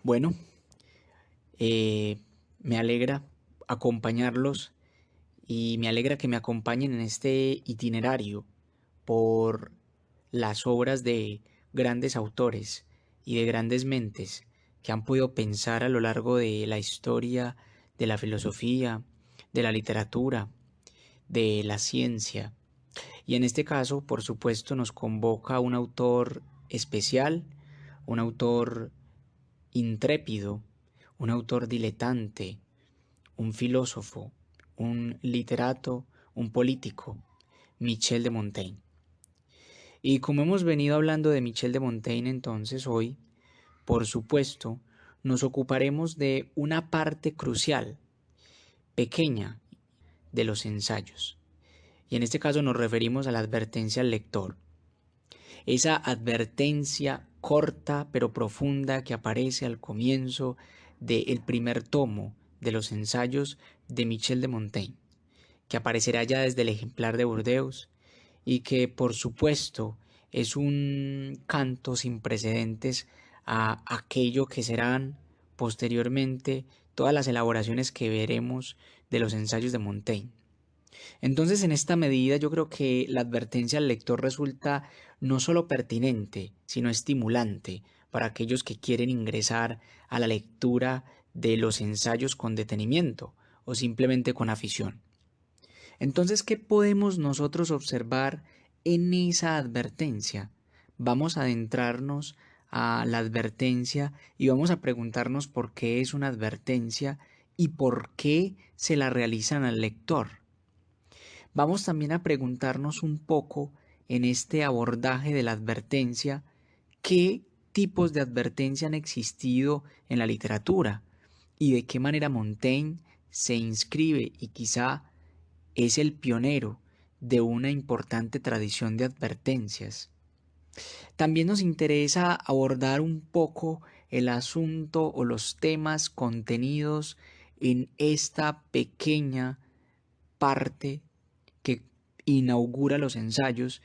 Bueno, eh, me alegra acompañarlos y me alegra que me acompañen en este itinerario por las obras de grandes autores y de grandes mentes que han podido pensar a lo largo de la historia de la filosofía, de la literatura, de la ciencia. Y en este caso, por supuesto, nos convoca un autor especial, un autor intrépido, un autor diletante, un filósofo, un literato, un político, Michel de Montaigne. Y como hemos venido hablando de Michel de Montaigne, entonces hoy, por supuesto, nos ocuparemos de una parte crucial, pequeña, de los ensayos. Y en este caso nos referimos a la advertencia al lector. Esa advertencia corta pero profunda que aparece al comienzo del primer tomo de los ensayos de Michel de Montaigne, que aparecerá ya desde el ejemplar de Burdeos y que por supuesto es un canto sin precedentes a aquello que serán posteriormente todas las elaboraciones que veremos de los ensayos de Montaigne. Entonces, en esta medida, yo creo que la advertencia al lector resulta no solo pertinente, sino estimulante para aquellos que quieren ingresar a la lectura de los ensayos con detenimiento o simplemente con afición. Entonces, ¿qué podemos nosotros observar en esa advertencia? Vamos a adentrarnos a la advertencia y vamos a preguntarnos por qué es una advertencia y por qué se la realizan al lector. Vamos también a preguntarnos un poco en este abordaje de la advertencia, qué tipos de advertencia han existido en la literatura y de qué manera Montaigne se inscribe y quizá es el pionero de una importante tradición de advertencias. También nos interesa abordar un poco el asunto o los temas contenidos en esta pequeña parte que inaugura los ensayos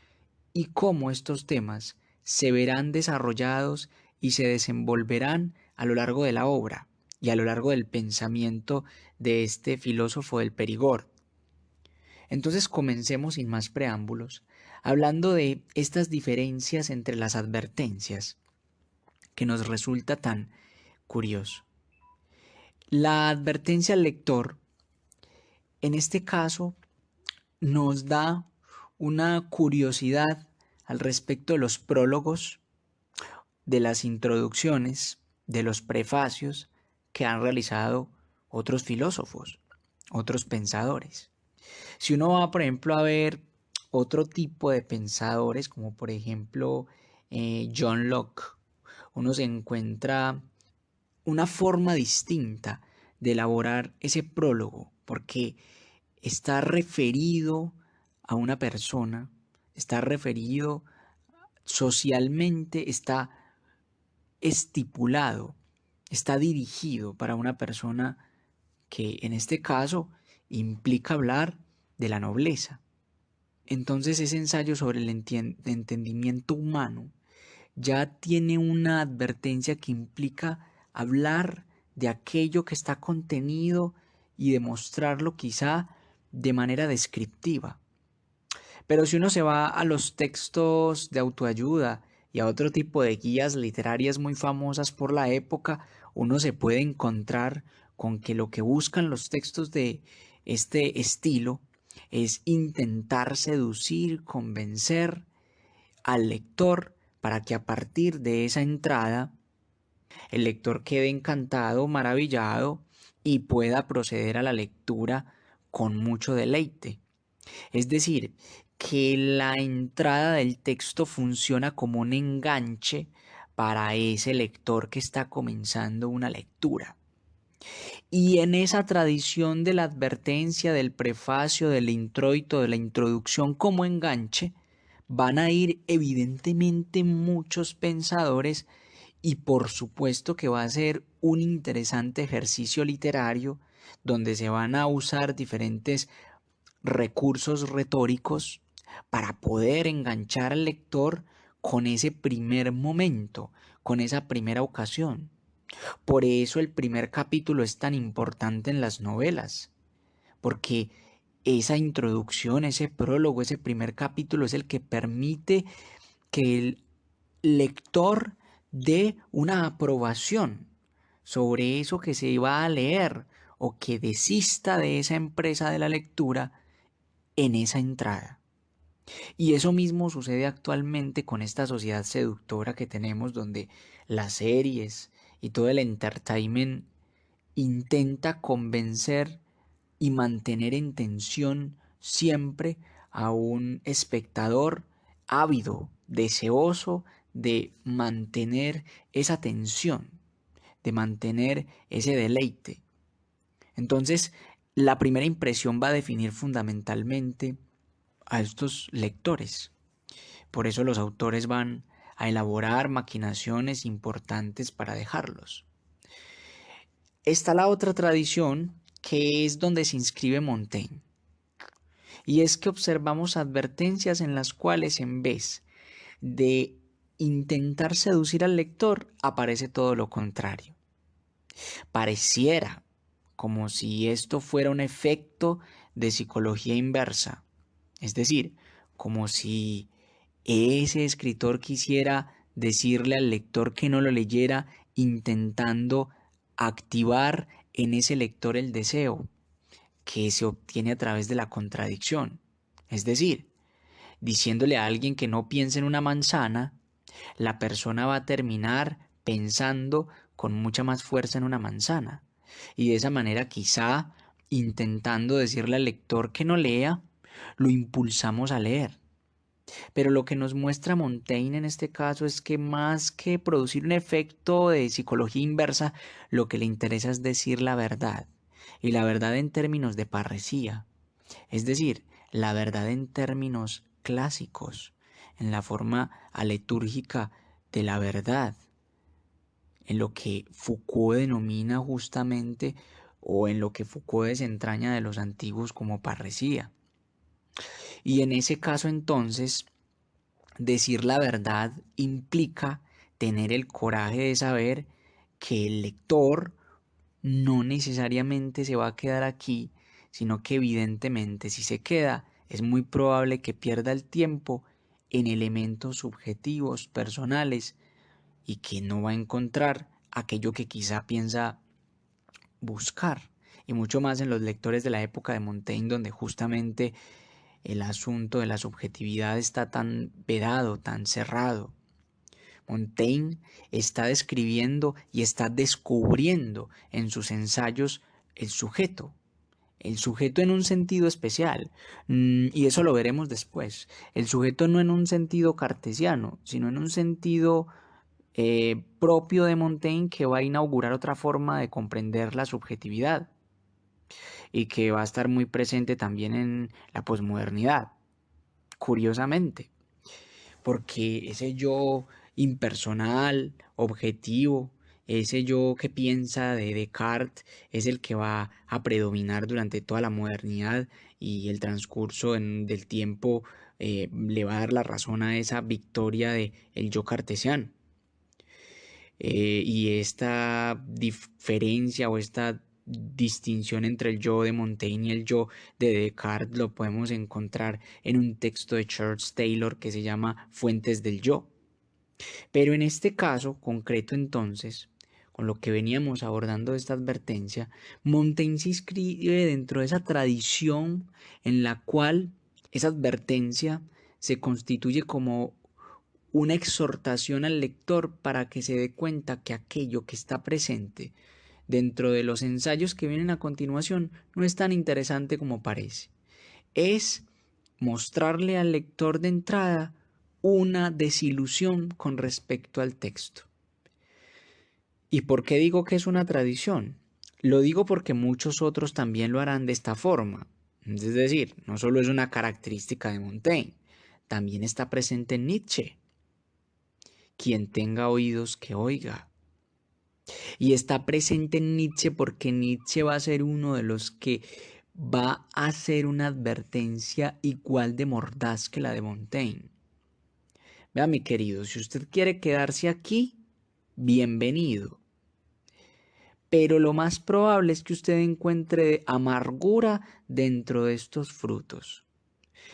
y cómo estos temas se verán desarrollados y se desenvolverán a lo largo de la obra y a lo largo del pensamiento de este filósofo del Perigord. Entonces comencemos sin más preámbulos, hablando de estas diferencias entre las advertencias, que nos resulta tan curioso. La advertencia al lector, en este caso, nos da una curiosidad al respecto de los prólogos, de las introducciones, de los prefacios que han realizado otros filósofos, otros pensadores. Si uno va, por ejemplo, a ver otro tipo de pensadores, como por ejemplo John Locke, uno se encuentra una forma distinta de elaborar ese prólogo, porque está referido a una persona, está referido socialmente, está estipulado, está dirigido para una persona que en este caso implica hablar de la nobleza. Entonces ese ensayo sobre el entendimiento humano ya tiene una advertencia que implica hablar de aquello que está contenido y demostrarlo quizá de manera descriptiva. Pero si uno se va a los textos de autoayuda y a otro tipo de guías literarias muy famosas por la época, uno se puede encontrar con que lo que buscan los textos de este estilo es intentar seducir, convencer al lector para que a partir de esa entrada el lector quede encantado, maravillado y pueda proceder a la lectura con mucho deleite. Es decir, que la entrada del texto funciona como un enganche para ese lector que está comenzando una lectura. Y en esa tradición de la advertencia, del prefacio, del introito, de la introducción como enganche, van a ir evidentemente muchos pensadores y por supuesto que va a ser un interesante ejercicio literario donde se van a usar diferentes recursos retóricos para poder enganchar al lector con ese primer momento, con esa primera ocasión. Por eso el primer capítulo es tan importante en las novelas, porque esa introducción, ese prólogo, ese primer capítulo es el que permite que el lector dé una aprobación sobre eso que se va a leer o que desista de esa empresa de la lectura en esa entrada. Y eso mismo sucede actualmente con esta sociedad seductora que tenemos donde las series y todo el entertainment intenta convencer y mantener en tensión siempre a un espectador ávido, deseoso de mantener esa tensión, de mantener ese deleite. Entonces, la primera impresión va a definir fundamentalmente a estos lectores. Por eso los autores van a elaborar maquinaciones importantes para dejarlos. Está la otra tradición que es donde se inscribe Montaigne. Y es que observamos advertencias en las cuales en vez de intentar seducir al lector, aparece todo lo contrario. Pareciera como si esto fuera un efecto de psicología inversa, es decir, como si ese escritor quisiera decirle al lector que no lo leyera intentando activar en ese lector el deseo que se obtiene a través de la contradicción. Es decir, diciéndole a alguien que no piense en una manzana, la persona va a terminar pensando con mucha más fuerza en una manzana. Y de esa manera quizá intentando decirle al lector que no lea, lo impulsamos a leer. Pero lo que nos muestra Montaigne en este caso es que más que producir un efecto de psicología inversa, lo que le interesa es decir la verdad. Y la verdad en términos de parresía. Es decir, la verdad en términos clásicos, en la forma aletúrgica de la verdad, en lo que Foucault denomina justamente o en lo que Foucault desentraña de los antiguos como parresía. Y en ese caso entonces, decir la verdad implica tener el coraje de saber que el lector no necesariamente se va a quedar aquí, sino que evidentemente si se queda es muy probable que pierda el tiempo en elementos subjetivos, personales, y que no va a encontrar aquello que quizá piensa buscar. Y mucho más en los lectores de la época de Montaigne, donde justamente el asunto de la subjetividad está tan vedado, tan cerrado. Montaigne está describiendo y está descubriendo en sus ensayos el sujeto en un sentido especial, y eso lo veremos después. El sujeto no en un sentido cartesiano, sino en un sentido propio de Montaigne que va a inaugurar otra forma de comprender la subjetividad y que va a estar muy presente también en la posmodernidad, curiosamente, porque ese yo impersonal, objetivo, ese yo que piensa de Descartes es el que va a predominar durante toda la modernidad y el transcurso del tiempo le va a dar la razón a esa victoria del yo cartesiano. Y esta diferencia o esta distinción entre el yo de Montaigne y el yo de Descartes lo podemos encontrar en un texto de Charles Taylor que se llama Fuentes del Yo. Pero en este caso concreto entonces, con lo que veníamos abordando de esta advertencia, Montaigne se inscribe dentro de esa tradición en la cual esa advertencia se constituye como una exhortación al lector para que se dé cuenta que aquello que está presente dentro de los ensayos que vienen a continuación no es tan interesante como parece. Es mostrarle al lector de entrada una desilusión con respecto al texto. ¿Y por qué digo que es una tradición? Lo digo porque muchos otros también lo harán de esta forma. Es decir, no solo es una característica de Montaigne, también está presente en Nietzsche. Quien tenga oídos que oiga. Y está presente en Nietzsche porque Nietzsche va a ser uno de los que va a hacer una advertencia igual de mordaz que la de Montaigne. Vea, mi querido, si usted quiere quedarse aquí, bienvenido. pero lo más probable es que usted encuentre amargura dentro de estos frutos.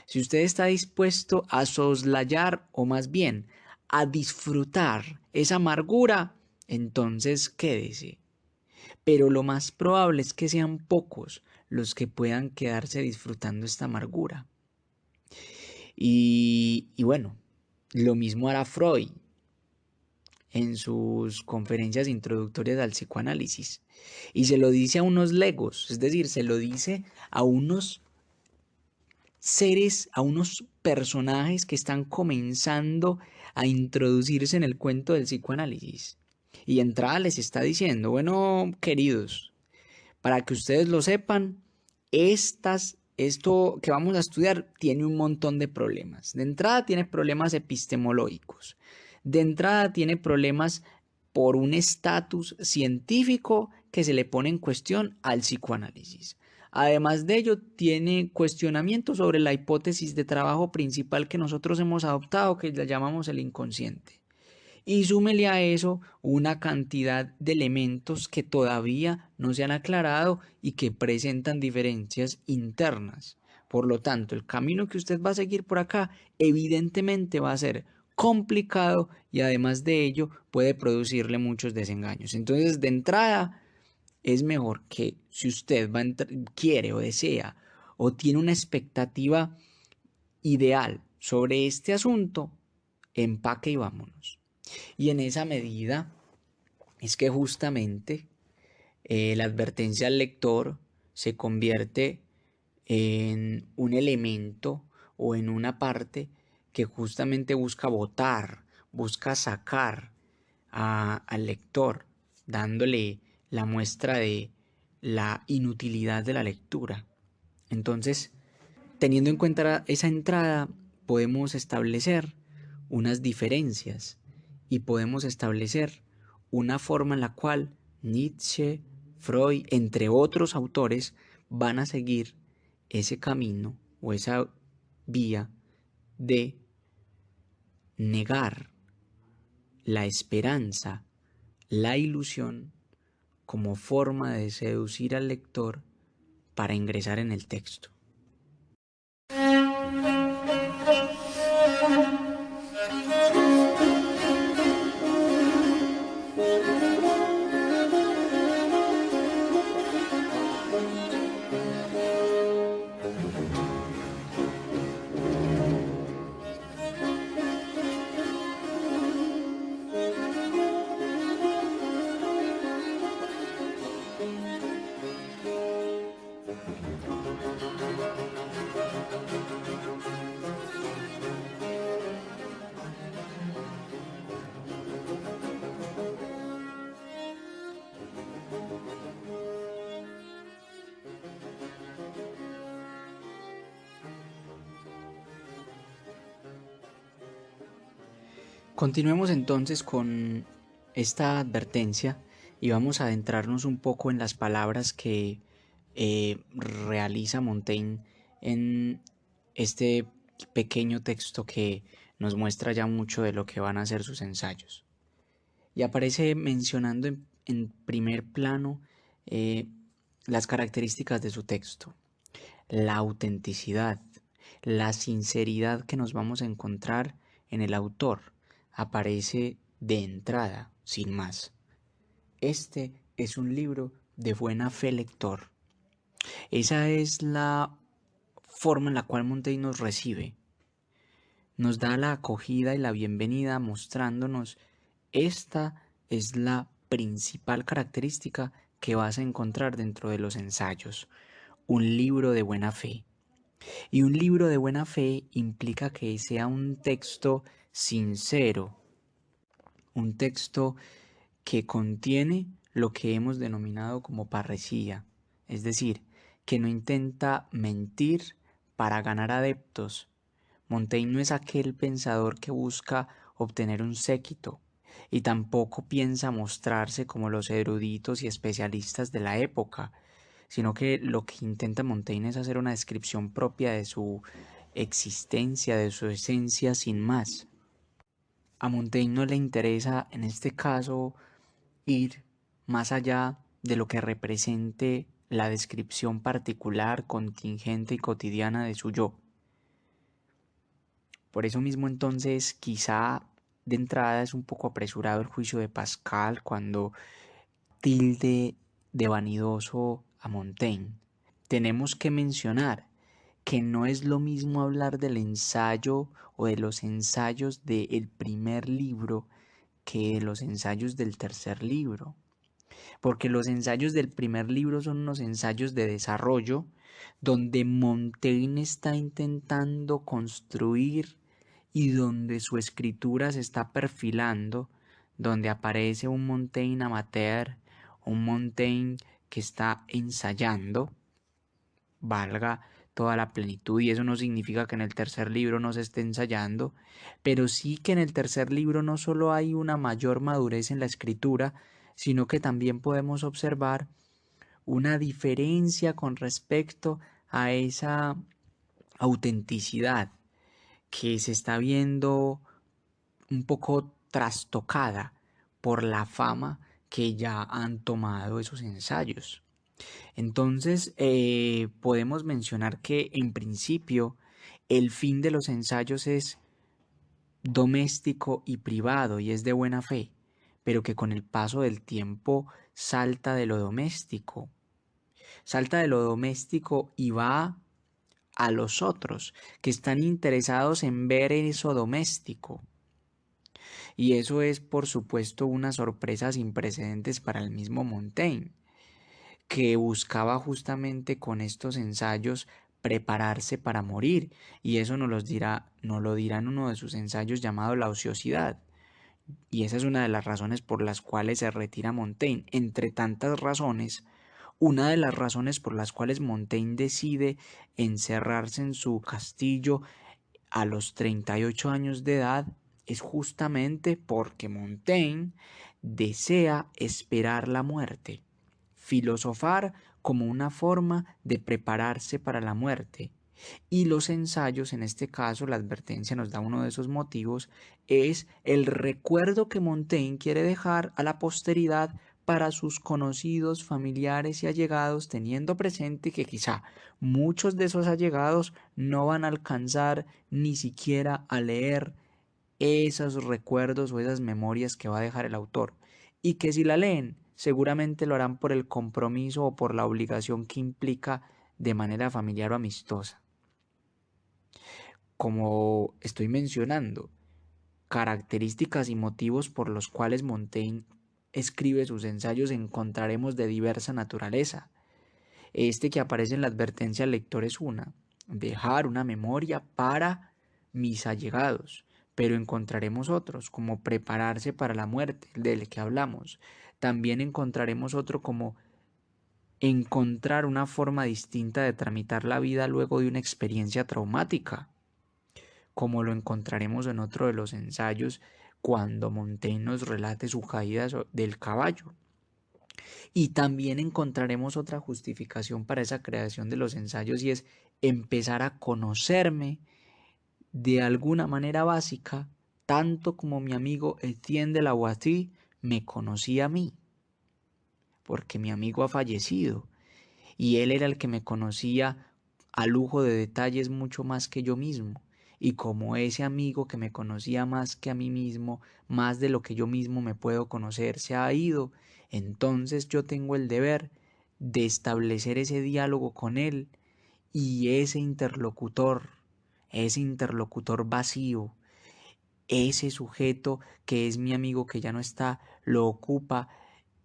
Si usted está dispuesto a soslayar o más bien a disfrutar esa amargura, entonces quédese. Pero lo más probable es que sean pocos los que puedan quedarse disfrutando esta amargura. Y bueno, lo mismo hará Freud en sus conferencias introductorias al psicoanálisis. Y se lo dice a unos legos, es decir, se lo dice a unos seres, a unos personajes que están comenzando a introducirse en el cuento del psicoanálisis. Y de entrada les está diciendo, bueno, queridos, para que ustedes lo sepan, esto que vamos a estudiar tiene un montón de problemas. De entrada tiene problemas epistemológicos. De entrada tiene problemas por un estatus científico que se le pone en cuestión al psicoanálisis. Además de ello, tiene cuestionamientos sobre la hipótesis de trabajo principal que nosotros hemos adoptado, que la llamamos el inconsciente. Y súmele a eso una cantidad de elementos que todavía no se han aclarado y que presentan diferencias internas. Por lo tanto, el camino que usted va a seguir por acá evidentemente va a ser complicado y además de ello puede producirle muchos desengaños. Entonces, de entrada, es mejor que si usted quiere o desea o tiene una expectativa ideal sobre este asunto, empaque y vámonos. Y en esa medida es que justamente la advertencia al lector se convierte en un elemento o en una parte que justamente busca votar, busca sacar al lector, dándole la muestra de la inutilidad de la lectura. Entonces, teniendo en cuenta esa entrada, podemos establecer unas diferencias y podemos establecer una forma en la cual Nietzsche, Freud, entre otros autores, van a seguir ese camino o esa vía de negar la esperanza, la ilusión, como forma de seducir al lector para ingresar en el texto. Continuemos entonces con esta advertencia y vamos a adentrarnos un poco en las palabras que realiza Montaigne en este pequeño texto que nos muestra ya mucho de lo que van a ser sus ensayos. Y aparece mencionando en primer plano las características de su texto, la autenticidad, la sinceridad que nos vamos a encontrar en el autor. Aparece de entrada, sin más. Este es un libro de buena fe lector. Esa es la forma en la cual Montaigne nos recibe. Nos da la acogida y la bienvenida mostrándonos esta es la principal característica que vas a encontrar dentro de los ensayos. Un libro de buena fe. Y un libro de buena fe implica que sea un texto sincero, un texto que contiene lo que hemos denominado como parresía, es decir, que no intenta mentir para ganar adeptos. Montaigne no es aquel pensador que busca obtener un séquito y tampoco piensa mostrarse como los eruditos y especialistas de la época, sino que lo que intenta Montaigne es hacer una descripción propia de su existencia, de su esencia sin más. A Montaigne no le interesa en este caso ir más allá de lo que represente la descripción particular, contingente y cotidiana de su yo. Por eso mismo entonces quizá de entrada es un poco apresurado el juicio de Pascal cuando tilde de vanidoso a Montaigne. Tenemos que mencionar que no es lo mismo hablar del ensayo o de los ensayos del primer libro que de los ensayos del tercer libro, porque los ensayos del primer libro son unos ensayos de desarrollo donde Montaigne está intentando construir y donde su escritura se está perfilando, donde aparece un Montaigne amateur, un Montaigne que está ensayando, valga toda la plenitud, y eso no significa que en el tercer libro no se esté ensayando, pero sí que en el tercer libro no solo hay una mayor madurez en la escritura, sino que también podemos observar una diferencia con respecto a esa autenticidad que se está viendo un poco trastocada por la fama que ya han tomado esos ensayos. Entonces, podemos mencionar que en principio el fin de los ensayos es doméstico y privado y es de buena fe, pero que con el paso del tiempo salta de lo doméstico y va a los otros que están interesados en ver eso doméstico. Y eso es, por supuesto, una sorpresa sin precedentes para el mismo Montaigne, que buscaba justamente con estos ensayos prepararse para morir, y eso nos lo dirá en uno de sus ensayos llamado La ociosidad. Y esa es una de las razones por las cuales se retira Montaigne. Entre tantas razones, una de las razones por las cuales Montaigne decide encerrarse en su castillo a los 38 años de edad es justamente porque Montaigne desea esperar la muerte, filosofar como una forma de prepararse para la muerte. Y los ensayos, en este caso, la advertencia nos da uno de esos motivos, es el recuerdo que Montaigne quiere dejar a la posteridad para sus conocidos, familiares y allegados, teniendo presente que quizá muchos de esos allegados no van a alcanzar ni siquiera a leer esos recuerdos o esas memorias que va a dejar el autor, y que si la leen seguramente lo harán por el compromiso o por la obligación que implica de manera familiar o amistosa. Como estoy mencionando, características y motivos por los cuales Montaigne escribe sus ensayos encontraremos de diversa naturaleza. Este que aparece en la advertencia al lector es una, dejar una memoria para mis allegados, pero encontraremos otros, como prepararse para la muerte, del que hablamos. También encontraremos otro como encontrar una forma distinta de tramitar la vida luego de una experiencia traumática, como lo encontraremos en otro de los ensayos cuando Montaigne nos relate su caída del caballo. Y también encontraremos otra justificación para esa creación de los ensayos y es empezar a conocerme de alguna manera básica, tanto como mi amigo Etienne de Lavoisier me conocía a mí, porque mi amigo ha fallecido y él era el que me conocía a lujo de detalles mucho más que yo mismo. Y como ese amigo que me conocía más que a mí mismo, más de lo que yo mismo me puedo conocer, se ha ido, entonces yo tengo el deber de establecer ese diálogo con él y ese interlocutor vacío, ese sujeto que es mi amigo que ya no está, lo ocupa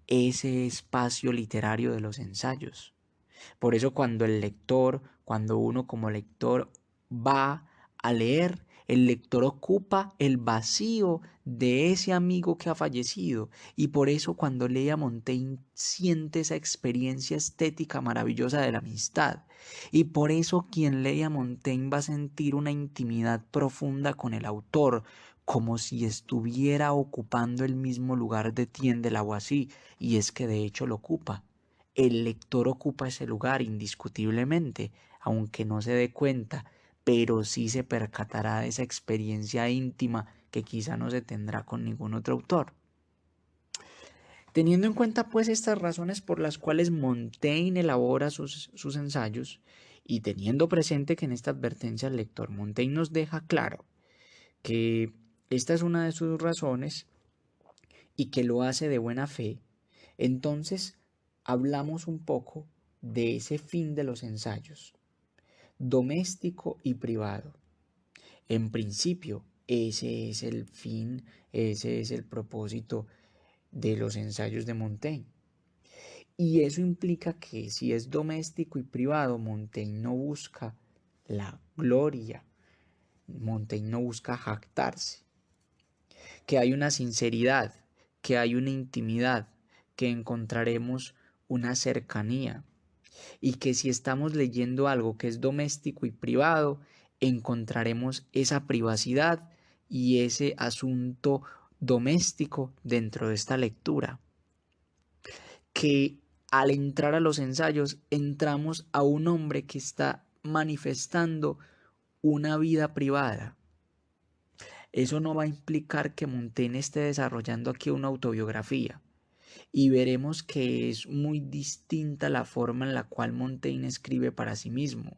ese espacio literario de los ensayos. Por eso cuando uno como lector va a leer, el lector ocupa el vacío de ese amigo que ha fallecido. Y por eso cuando lee a Montaigne siente esa experiencia estética maravillosa de la amistad. Y por eso quien lee a Montaigne va a sentir una intimidad profunda con el autor, como si estuviera ocupando el mismo lugar de Etienne de Lavoisier, y es que de hecho lo ocupa. El lector ocupa ese lugar indiscutiblemente, aunque no se dé cuenta, pero sí se percatará de esa experiencia íntima que quizá no se tendrá con ningún otro autor. Teniendo en cuenta pues estas razones por las cuales Montaigne elabora sus ensayos y teniendo presente que en esta advertencia al lector Montaigne nos deja claro que esta es una de sus razones y que lo hace de buena fe, entonces hablamos un poco de ese fin de los ensayos, doméstico y privado. En principio, ese es el fin, ese es el propósito de los ensayos de Montaigne. Y eso implica que si es doméstico y privado, Montaigne no busca la gloria, Montaigne no busca jactarse, que hay una sinceridad, que hay una intimidad, que encontraremos una cercanía y que si estamos leyendo algo que es doméstico y privado, encontraremos esa privacidad y ese asunto doméstico dentro de esta lectura. Que al entrar a los ensayos entramos a un hombre que está manifestando una vida privada. Eso no va a implicar que Montaigne esté desarrollando aquí una autobiografía. Y veremos que es muy distinta la forma en la cual Montaigne escribe para sí mismo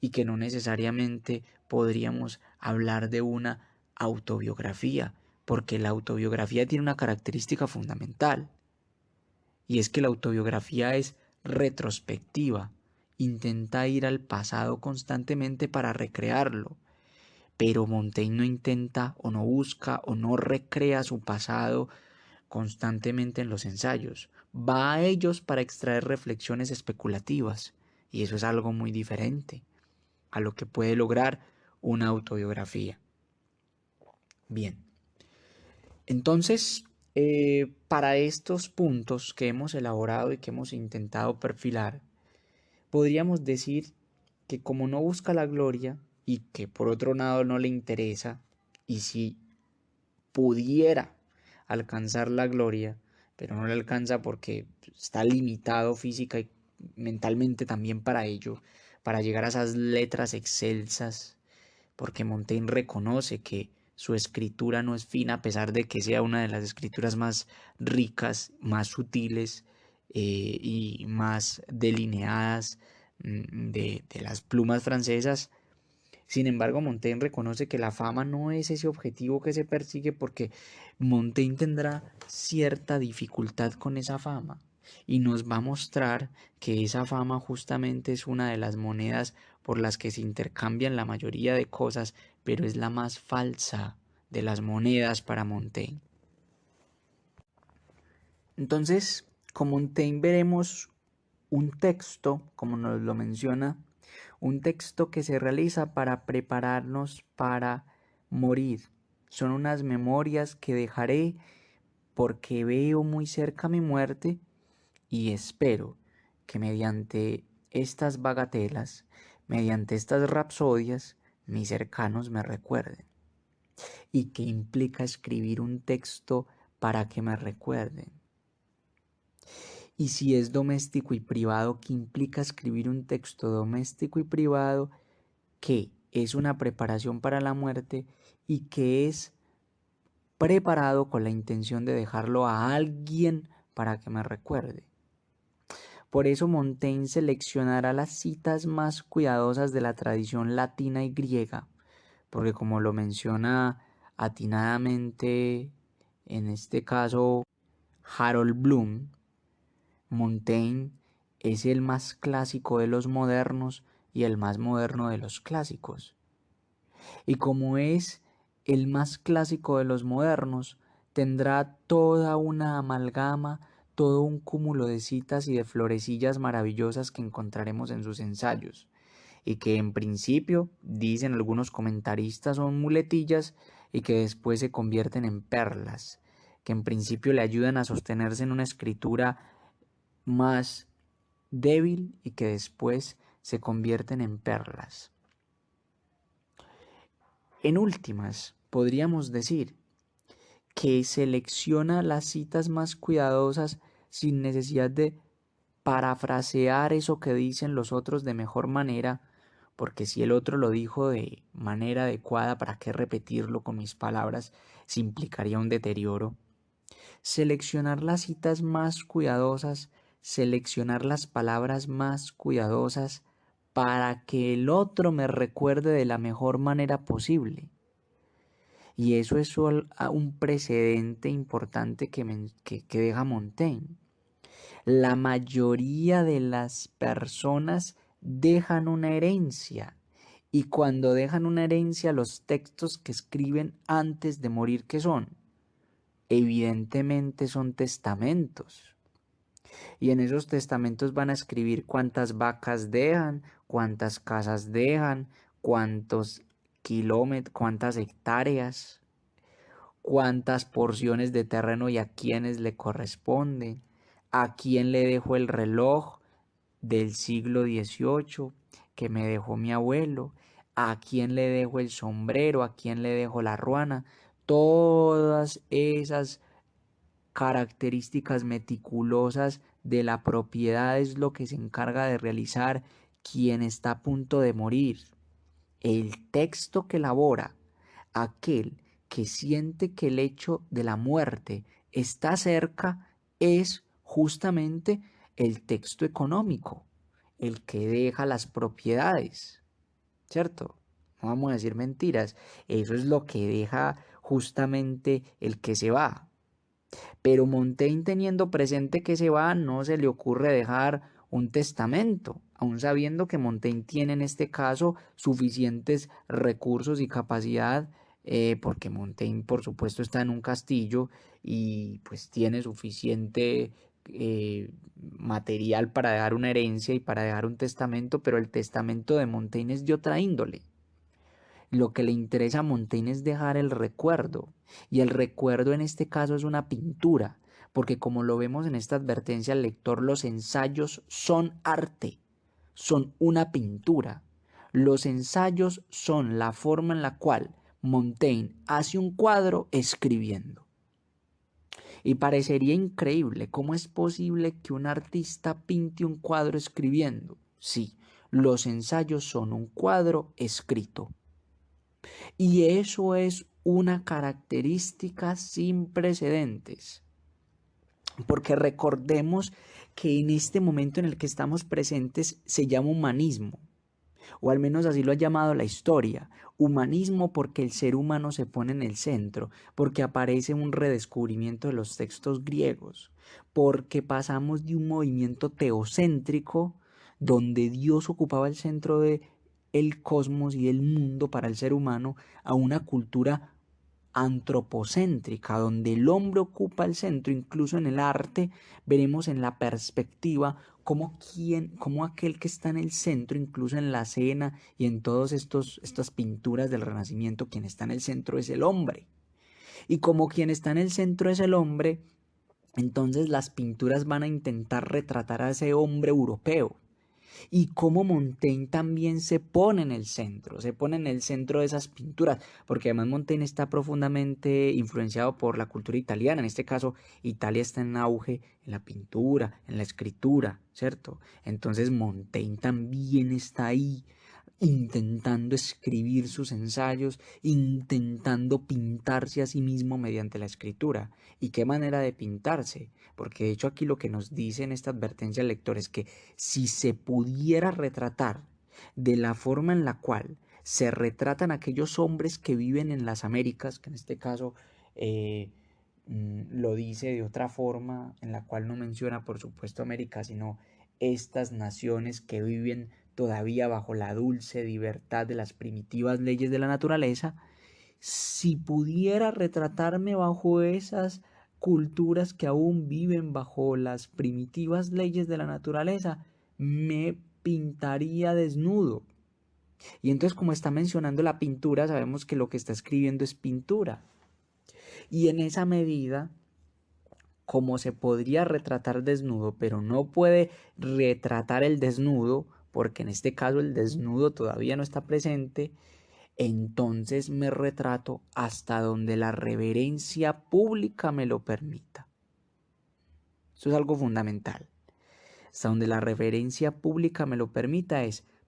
y que no necesariamente podríamos hablar de una autobiografía, porque la autobiografía tiene una característica fundamental y es que la autobiografía es retrospectiva, intenta ir al pasado constantemente para recrearlo. Pero Montaigne no intenta o no busca o no recrea su pasado constantemente en los ensayos. Va a ellos para extraer reflexiones especulativas y eso es algo muy diferente a lo que puede lograr una autobiografía. Bien, entonces para estos puntos que hemos elaborado y que hemos intentado perfilar, podríamos decir que como no busca la gloria y que por otro lado no le interesa, y si pudiera alcanzar la gloria, pero no le alcanza porque está limitado física y mentalmente también para ello, para llegar a esas letras excelsas, porque Montaigne reconoce que su escritura no es fina a pesar de que sea una de las escrituras más ricas, más sutiles y más delineadas de las plumas francesas. Sin embargo, Montaigne reconoce que la fama no es ese objetivo que se persigue porque Montaigne tendrá cierta dificultad con esa fama y nos va a mostrar que esa fama justamente es una de las monedas por las que se intercambian la mayoría de cosas, pero es la más falsa de las monedas para Montaigne. Entonces, con Montaigne veremos un texto, como nos lo menciona, un texto que se realiza para prepararnos para morir. Son unas memorias que dejaré porque veo muy cerca mi muerte y espero que mediante estas bagatelas, mediante estas rapsodias, mis cercanos me recuerden. ¿Y qué implica escribir un texto para que me recuerden? Y si es doméstico y privado, ¿qué implica escribir un texto doméstico y privado que es una preparación para la muerte y que es preparado con la intención de dejarlo a alguien para que me recuerde? Por eso Montaigne seleccionará las citas más cuidadosas de la tradición latina y griega, porque como lo menciona atinadamente en este caso Harold Bloom, Montaigne es el más clásico de los modernos y el más moderno de los clásicos. Y como es el más clásico de los modernos, tendrá toda una amalgama, todo un cúmulo de citas y de florecillas maravillosas que encontraremos en sus ensayos, y que en principio, dicen algunos comentaristas, son muletillas y que después se convierten en perlas, que en principio le ayudan a sostenerse en una escritura más débil y que después se convierten en perlas. En últimas, podríamos decir que selecciona las citas más cuidadosas sin necesidad de parafrasear eso que dicen los otros de mejor manera, porque si el otro lo dijo de manera adecuada, ¿para qué repetirlo con mis palabras? Se implicaría un deterioro. Seleccionar las citas más cuidadosas, seleccionar las palabras más cuidadosas para que el otro me recuerde de la mejor manera posible. Y eso es un precedente importante que deja Montaigne. La mayoría de las personas dejan una herencia. Y cuando dejan una herencia, los textos que escriben antes de morir, ¿qué son? Evidentemente son testamentos. Y en esos testamentos van a escribir cuántas vacas dejan, cuántas casas dejan, cuántos kilómetros, cuántas hectáreas, cuántas porciones de terreno y a quiénes le corresponden, a quién le dejo el reloj del siglo XVIII que me dejó mi abuelo, a quién le dejo el sombrero, a quién le dejo la ruana. Todas esas características meticulosas de la propiedad es lo que se encarga de realizar quien está a punto de morir. El texto que elabora aquel que siente que el hecho de la muerte está cerca es justamente el texto económico, el que deja las propiedades, ¿cierto? No vamos a decir mentiras, eso es lo que deja justamente el que se va. Pero Montaigne, teniendo presente que se va, no se le ocurre dejar un testamento, aun sabiendo que Montaigne tiene en este caso suficientes recursos y capacidad, porque Montaigne por supuesto está en un castillo y pues tiene suficiente material para dejar una herencia y para dejar un testamento, pero el testamento de Montaigne es de otra índole. Lo que le interesa a Montaigne es dejar el recuerdo, y el recuerdo en este caso es una pintura, porque como lo vemos en esta advertencia al lector, los ensayos son arte, son una pintura. Los ensayos son la forma en la cual Montaigne hace un cuadro escribiendo. Y parecería increíble cómo es posible que un artista pinte un cuadro escribiendo. Sí, los ensayos son un cuadro escrito. Y eso es una característica sin precedentes. Porque recordemos que en este momento en el que estamos presentes se llama humanismo, o al menos así lo ha llamado la historia. Humanismo porque el ser humano se pone en el centro, porque aparece un redescubrimiento de los textos griegos, porque pasamos de un movimiento teocéntrico donde Dios ocupaba el centro de el cosmos y el mundo para el ser humano a una cultura antropocéntrica, donde el hombre ocupa el centro. Incluso en el arte veremos en la perspectiva como aquel que está en el centro, incluso en la cena y en todas estas pinturas del Renacimiento, quien está en el centro es el hombre. Y como quien está en el centro es el hombre, entonces las pinturas van a intentar retratar a ese hombre europeo. Y cómo Montaigne también se pone en el centro de esas pinturas, porque además Montaigne está profundamente influenciado por la cultura italiana. En este caso, Italia está en auge en la pintura, en la escritura, ¿cierto? Entonces Montaigne también está ahí intentando escribir sus ensayos, intentando pintarse a sí mismo mediante la escritura. ¿Y qué manera de pintarse? Porque de hecho aquí lo que nos dice en esta advertencia al lector es que si se pudiera retratar de la forma en la cual se retratan aquellos hombres que viven en las Américas, que en este caso lo dice de otra forma, en la cual no menciona por supuesto América, sino estas naciones que viven todavía bajo la dulce libertad de las primitivas leyes de la naturaleza, si pudiera retratarme bajo esas culturas que aún viven bajo las primitivas leyes de la naturaleza, me pintaría desnudo. Y entonces, como está mencionando la pintura, sabemos que lo que está escribiendo es pintura. Y en esa medida, como se podría retratar desnudo, pero no puede retratar el desnudo, porque en este caso el desnudo todavía no está presente, entonces me retrato hasta donde la reverencia pública me lo permita. Eso es algo fundamental. Hasta donde la reverencia pública me lo permita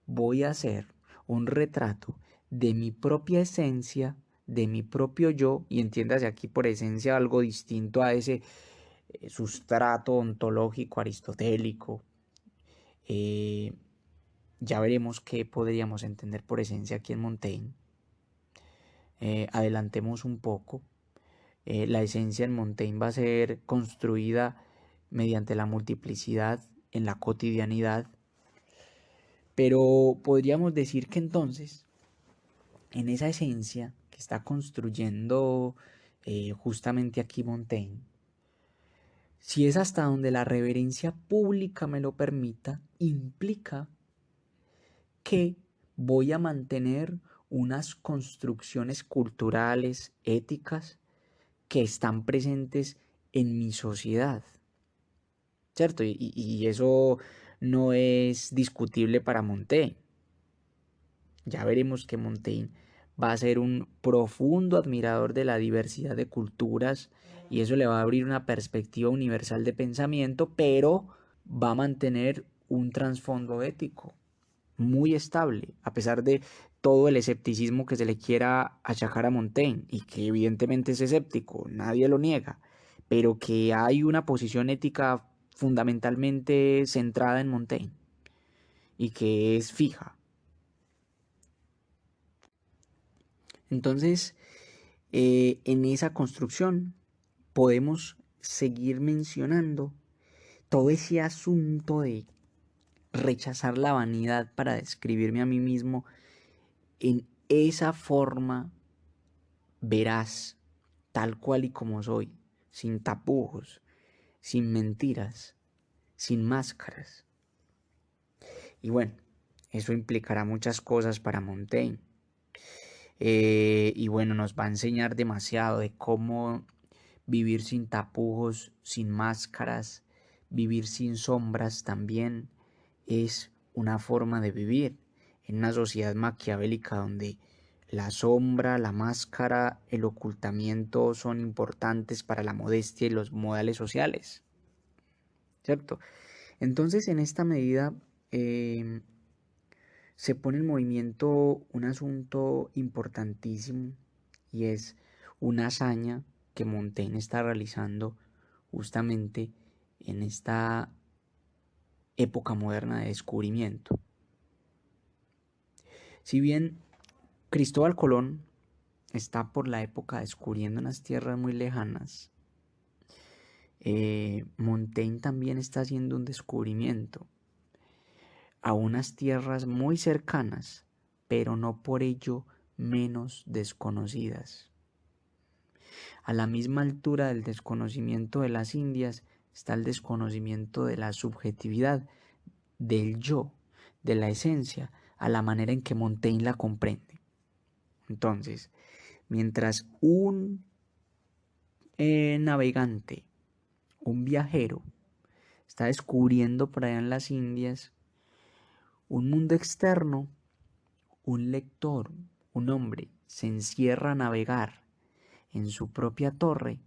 voy a hacer un retrato de mi propia esencia de mi propio yo, y entiéndase aquí por esencia algo distinto a ese sustrato ontológico aristotélico. Eh, ya veremos qué podríamos entender por esencia aquí en Montaigne. Adelantemos un poco. La esencia en Montaigne va a ser construida mediante la multiplicidad en la cotidianidad, pero podríamos decir que entonces, en esa esencia que está construyendo justamente aquí Montaigne, si es hasta donde la reverencia pública me lo permita, implica que voy a mantener unas construcciones culturales, éticas, que están presentes en mi sociedad, ¿cierto? Y eso no es discutible para Montaigne. Ya veremos que Montaigne va a ser un profundo admirador de la diversidad de culturas y eso le va a abrir una perspectiva universal de pensamiento, pero va a mantener un trasfondo ético muy estable, a pesar de todo el escepticismo que se le quiera achacar a Montaigne, y que evidentemente es escéptico, nadie lo niega, pero que hay una posición ética fundamentalmente centrada en Montaigne y que es fija. Entonces, en esa construcción podemos seguir mencionando todo ese asunto de rechazar la vanidad para describirme a mí mismo en esa forma veraz, tal cual y como soy, sin tapujos, sin mentiras, sin máscaras. Y bueno, eso implicará muchas cosas para Montaigne. Y bueno, nos va a enseñar demasiado de cómo vivir sin tapujos, sin máscaras, vivir sin sombras también es una forma de vivir en una sociedad maquiavélica donde la sombra, la máscara, el ocultamiento son importantes para la modestia y los modales sociales, ¿cierto? Entonces, en esta medida se pone en movimiento un asunto importantísimo y es una hazaña que Montaigne está realizando justamente en esta época moderna de descubrimiento. Si bien Cristóbal Colón está por la época descubriendo unas tierras muy lejanas, Montaigne también está haciendo un descubrimiento a unas tierras muy cercanas, pero no por ello menos desconocidas. A la misma altura del desconocimiento de las Indias está el desconocimiento de la subjetividad, del yo, de la esencia, a la manera en que Montaigne la comprende. Entonces, mientras un navegante, un viajero, está descubriendo por allá en las Indias un mundo externo, un lector, un hombre, se encierra a navegar en su propia torre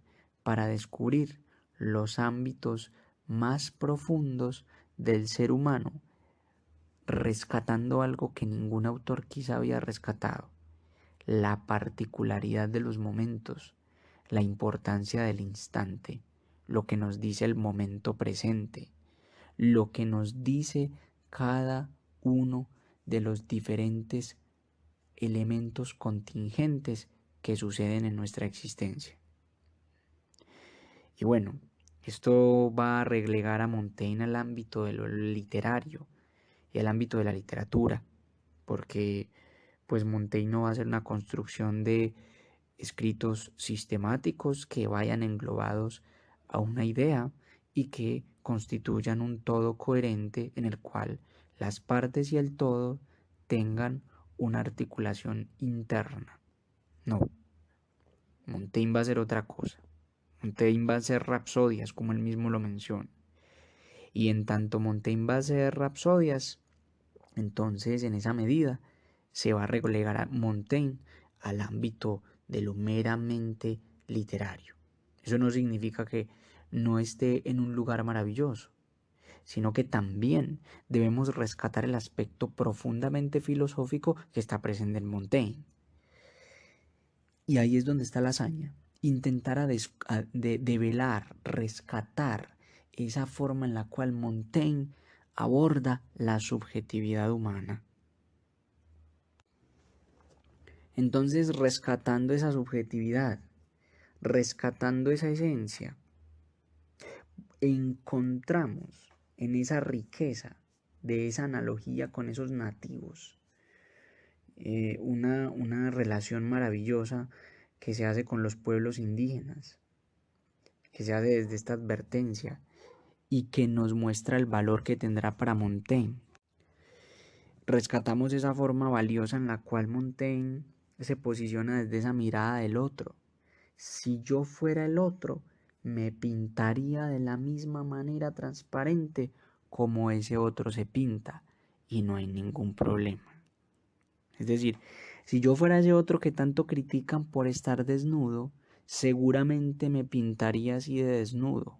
para descubrir los ámbitos más profundos del ser humano, rescatando algo que ningún autor quizá había rescatado: la particularidad de los momentos, la importancia del instante, lo que nos dice el momento presente, lo que nos dice cada uno de los diferentes elementos contingentes que suceden en nuestra existencia. Y bueno, esto va a relegar a Montaigne al ámbito de lo literario y al ámbito de la literatura, porque pues Montaigne no va a hacer una construcción de escritos sistemáticos que vayan englobados a una idea y que constituyan un todo coherente en el cual las partes y el todo tengan una articulación interna. No, Montaigne va a hacer otra cosa. Montaigne va a hacer rapsodias, como él mismo lo menciona. Y en tanto Montaigne va a hacer rapsodias, entonces en esa medida se va a relegar a Montaigne al ámbito de lo meramente literario. Eso no significa que no esté en un lugar maravilloso, sino que también debemos rescatar el aspecto profundamente filosófico que está presente en Montaigne. Y ahí es donde está la hazaña. Intentar develar, rescatar esa forma en la cual Montaigne aborda la subjetividad humana. Entonces, rescatando esa subjetividad, rescatando esa esencia, encontramos en esa riqueza de esa analogía con esos nativos una relación maravillosa que se hace con los pueblos indígenas, que se hace desde esta advertencia y que nos muestra el valor que tendrá para Montaigne. Rescatamos esa forma valiosa en la cual Montaigne se posiciona desde esa mirada del otro. Si yo fuera el otro, me pintaría de la misma manera transparente como ese otro se pinta y no hay ningún problema. Es decir, si yo fuera ese otro que tanto critican por estar desnudo, seguramente me pintaría así de desnudo.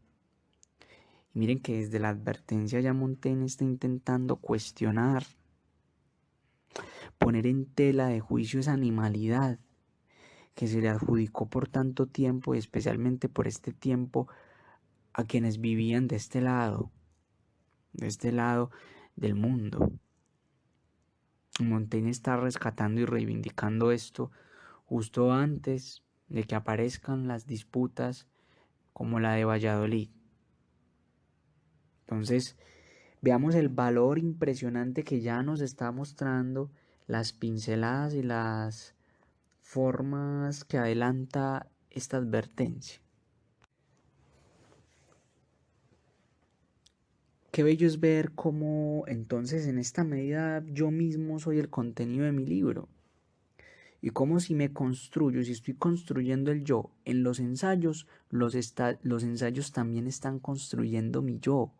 Y miren que desde la advertencia ya Montaigne está intentando cuestionar, poner en tela de juicio esa animalidad que se le adjudicó por tanto tiempo y especialmente por este tiempo a quienes vivían de este lado del mundo. Montaigne está rescatando y reivindicando esto justo antes de que aparezcan las disputas como la de Valladolid. Entonces, veamos el valor impresionante que ya nos está mostrando las pinceladas y las formas que adelanta esta advertencia. Qué bello es ver cómo entonces en esta medida yo mismo soy el contenido de mi libro. Y cómo si me construyo, si estoy construyendo el yo en los ensayos, los ensayos también están construyendo mi yo.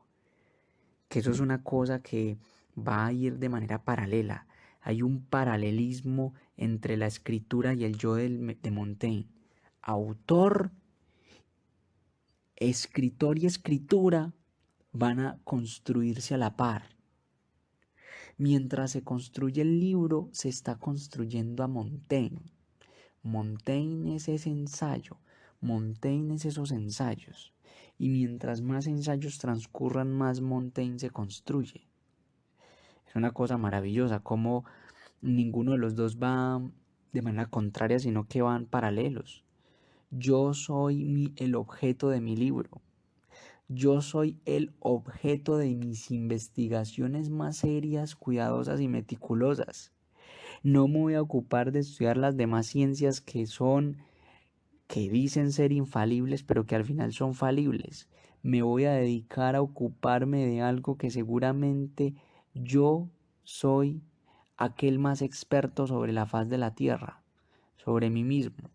Que eso es una cosa que va a ir de manera paralela. Hay un paralelismo entre la escritura y el yo de Montaigne. Autor, escritor y escritura van a construirse a la par. Mientras se construye el libro, se está construyendo a Montaigne. Montaigne es ese ensayo, Montaigne es esos ensayos. Y mientras más ensayos transcurran, más Montaigne se construye. Es una cosa maravillosa, como ninguno de los dos va de manera contraria, sino que van paralelos. Yo soy el objeto de mi libro. Yo soy el objeto de mis investigaciones más serias, cuidadosas y meticulosas. No me voy a ocupar de estudiar las demás ciencias que dicen ser infalibles, pero que al final son falibles. Me voy a dedicar a ocuparme de algo que seguramente yo soy aquel más experto sobre la faz de la tierra, sobre mí mismo.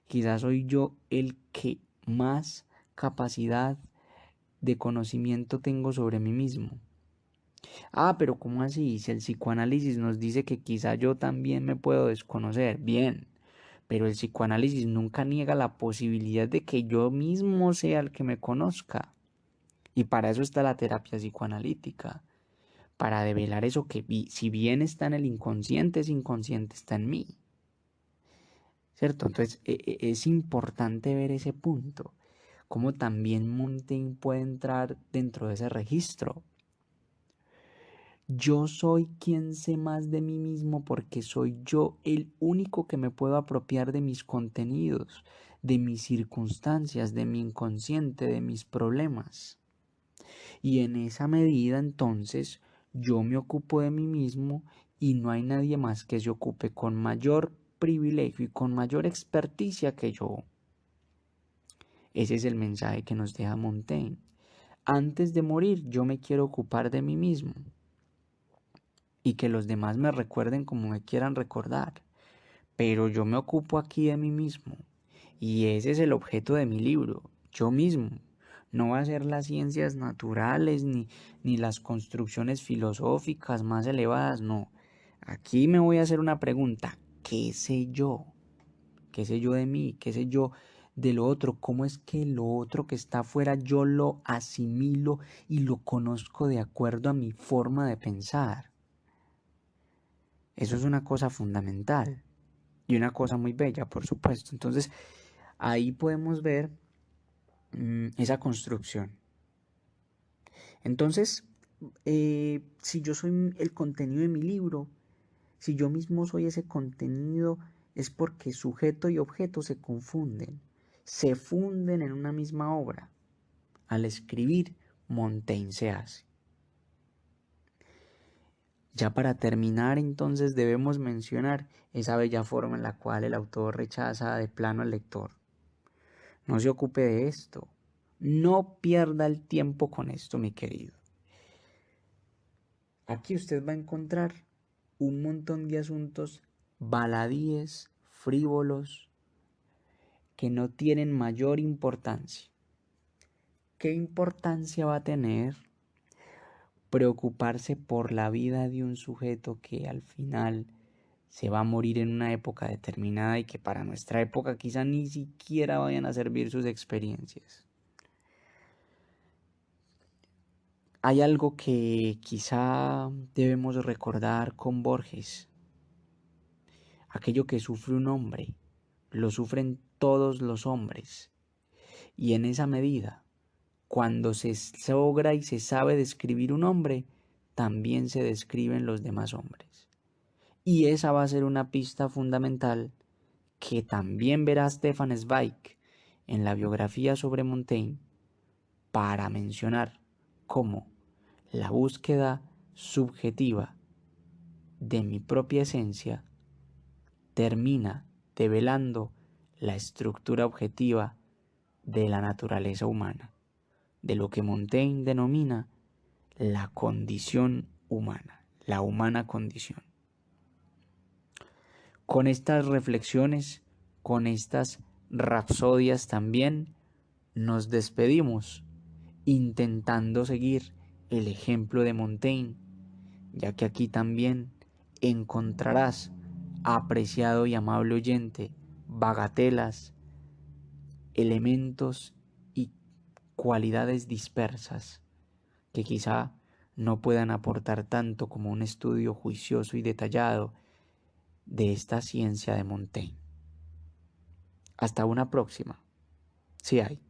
Quizás soy yo el que más capacidad de conocimiento tengo sobre mí mismo. Ah, pero ¿cómo así? Si el psicoanálisis nos dice que quizá yo también me puedo desconocer, bien, pero el psicoanálisis nunca niega la posibilidad de que yo mismo sea el que me conozca. Y para eso está la terapia psicoanalítica, para develar eso que si bien está en el inconsciente, ese inconsciente está en mí. ¿Cierto? Entonces es importante ver ese punto, cómo también Montaigne puede entrar dentro de ese registro. Yo soy quien sé más de mí mismo porque soy yo el único que me puedo apropiar de mis contenidos, de mis circunstancias, de mi inconsciente, de mis problemas. Y en esa medida entonces yo me ocupo de mí mismo y no hay nadie más que se ocupe con mayor privilegio y con mayor experticia que yo. Ese es el mensaje que nos deja Montaigne. Antes de morir yo me quiero ocupar de mí mismo. Y que los demás me recuerden como me quieran recordar. Pero yo me ocupo aquí de mí mismo. Y ese es el objeto de mi libro, yo mismo. No va a ser las ciencias naturales ni las construcciones filosóficas más elevadas, no. Aquí me voy a hacer una pregunta. ¿Qué sé yo? ¿Qué sé yo de mí? ¿Qué sé yo de lo otro? ¿Cómo es que lo otro que está afuera yo lo asimilo y lo conozco de acuerdo a mi forma de pensar? Eso es una cosa fundamental. y una cosa muy bella, por supuesto. Entonces, ahí podemos ver esa construcción. Entonces, si yo soy el contenido de mi libro, si yo mismo soy ese contenido, es porque sujeto y objeto se funden en una misma obra. Al escribir, Montaigne se hace. Ya para terminar, entonces debemos mencionar esa bella forma en la cual el autor rechaza de plano al lector. No se ocupe de esto. No pierda el tiempo con esto, mi querido. Aquí usted va a encontrar un montón de asuntos baladíes, frívolos, que no tienen mayor importancia. ¿Qué importancia va a tener preocuparse por la vida de un sujeto que al final se va a morir en una época determinada y que para nuestra época quizá ni siquiera vayan a servir sus experiencias? Hay algo que quizá debemos recordar con Borges. Aquello que sufre un hombre, lo sufren todos los hombres. Y en esa medida, cuando se logra y se sabe describir un hombre, también se describen los demás hombres. Y esa va a ser una pista fundamental que también verá Stefan Zweig en la biografía sobre Montaigne para mencionar cómo la búsqueda subjetiva de mi propia esencia termina develando la estructura objetiva de la naturaleza humana, de lo que Montaigne denomina la condición humana, la humana condición. Con estas reflexiones, con estas rapsodias también, nos despedimos intentando seguir el ejemplo de Montaigne, ya que aquí también encontrarás, apreciado y amable oyente, bagatelas, elementos y cualidades dispersas que quizá no puedan aportar tanto como un estudio juicioso y detallado de esta ciencia de Montaigne. Hasta una próxima, si hay.